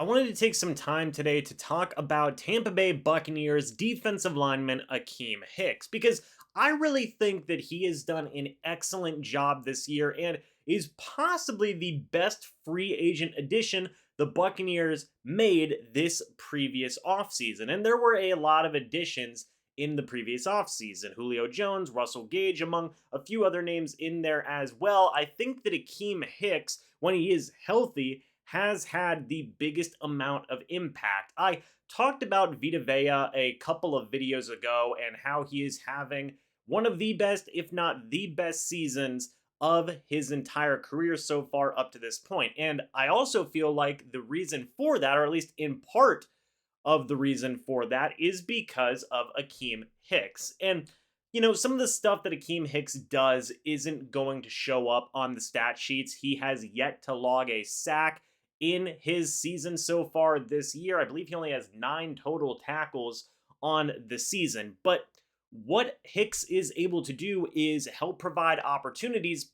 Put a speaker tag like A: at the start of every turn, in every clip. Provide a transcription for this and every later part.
A: I wanted to take some time today to talk about Tampa Bay Buccaneers defensive lineman Akiem Hicks because I really think that he has done an excellent job this year and is possibly the best free agent addition the Buccaneers made this previous offseason. And there were a lot of additions in the previous offseason. Julio Jones, Russell Gage, among a few other names in there as well. I think that Akiem Hicks, when he is healthy, has had the biggest amount of impact. I talked about Vita Vea a couple of videos ago and how he is having one of the best, if not the best seasons of his entire career so far up to this point. And I also feel like the reason for that, or at least in part of the reason for that, is because of Akiem Hicks. And some of the stuff that Akiem Hicks does isn't going to show up on the stat sheets. He has yet to log a sack in his season so far this year. I believe he only has 9 total tackles on the season. But what Hicks is able to do is help provide opportunities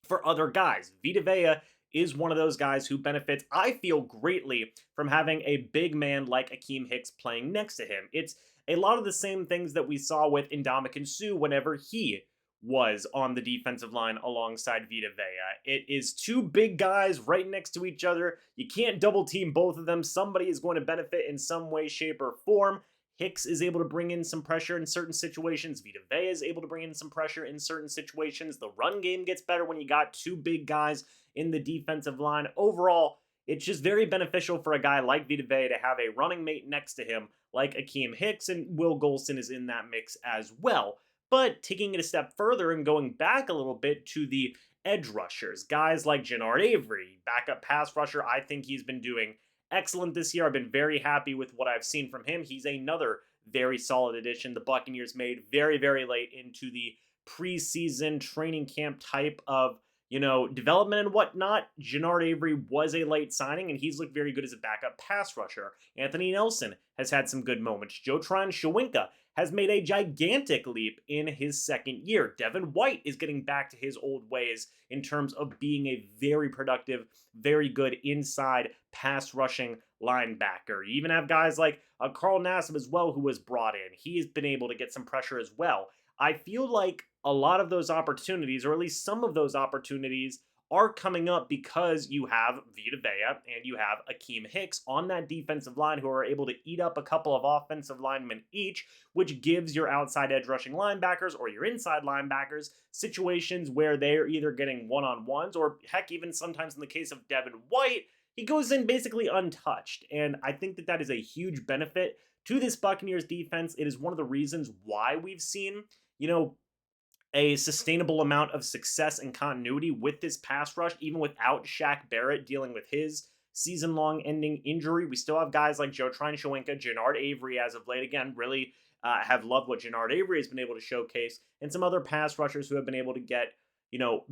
A: for other guys. Vita Vea is one of those guys who benefits, I feel, greatly from having a big man like Akiem Hicks playing next to him. It's a lot of the same things that we saw with Ndamukong Suh whenever he was on the defensive line alongside Vita Vea. It is two big guys right next to each other. You can't double team both of them. Somebody is going to benefit in some way, shape, or form. Hicks is able to bring in some pressure in certain situations. Vita Vea is able to bring in some pressure in certain situations. The run game gets better when you got two big guys in the defensive line. Overall, it's just very beneficial for a guy like Vita Vea to have a running mate next to him like Akiem Hicks, and Will Golston is in that mix as well. But taking it a step further and going back a little bit to the edge rushers, guys like Genard Avery, backup pass rusher, I think he's been doing excellent this year. I've been very happy with what I've seen from him. He's another very solid addition the Buccaneers made very, very late into the preseason training camp type of development and whatnot. Genard Avery was a late signing, and he's looked very good as a backup pass rusher. Anthony Nelson has had some good moments. Tryon has made a gigantic leap in his second year. Devin White is getting back to his old ways in terms of being a very productive, very good inside pass rushing linebacker. You even have guys like Carl Nassib as well, who was brought in. He has been able to get some pressure as well. I feel like a lot of those opportunities, or at least some of those opportunities, are coming up because you have Vita Vea and you have Akiem Hicks on that defensive line who are able to eat up a couple of offensive linemen each, which gives your outside edge rushing linebackers or your inside linebackers situations where they're either getting one-on-ones or, heck, even sometimes in the case of Devin White, he goes in basically untouched. And I think that that is a huge benefit to this Buccaneers defense. It is one of the reasons why we've seen, a sustainable amount of success and continuity with this pass rush, even without Shaq Barrett dealing with his season-long ending injury. We still have guys like Tryon, Genard Avery as of late. Again, really have loved what Genard Avery has been able to showcase, and some other pass rushers who have been able to get,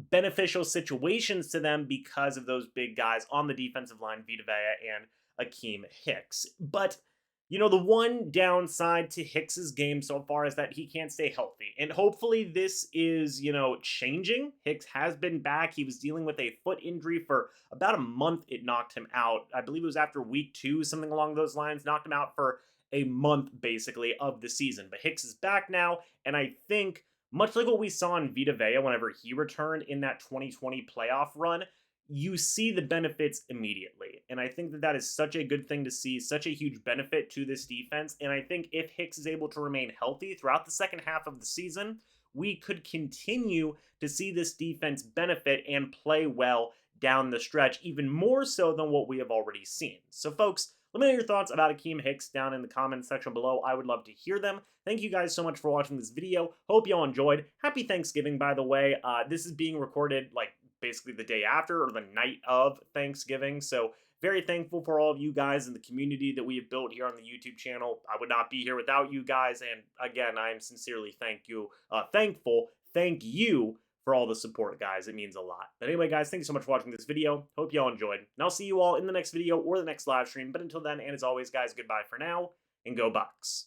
A: beneficial situations to them because of those big guys on the defensive line, Vita Vea and Akiem Hicks. But the one downside to Hicks's game so far is that he can't stay healthy. And hopefully this is, changing. Hicks has been back. He was dealing with a foot injury for about a month. It knocked him out. I believe it was after week 2, something along those lines. Knocked him out for a month, basically, of the season. But Hicks is back now, and I think, much like what we saw in Vita Vea whenever he returned in that 2020 playoff run, you see the benefits immediately. And I think that that is such a good thing to see, such a huge benefit to this defense. And I think if Hicks is able to remain healthy throughout the second half of the season, we could continue to see this defense benefit and play well down the stretch, even more so than what we have already seen. So folks, let me know your thoughts about Akiem Hicks down in the comments section below. I would love to hear them. Thank you guys so much for watching this video. Hope you all enjoyed. Happy Thanksgiving, by the way. This is being recorded basically the day after or the night of Thanksgiving. So very thankful for all of you guys and the community that we have built here on the YouTube channel. I would not be here without you guys. And again, I am sincerely thankful. Thank you for all the support, guys. It means a lot. But anyway, guys, thank you so much for watching this video. Hope you all enjoyed. And I'll see you all in the next video or the next live stream. But until then, and as always, guys, goodbye for now and go Bucs.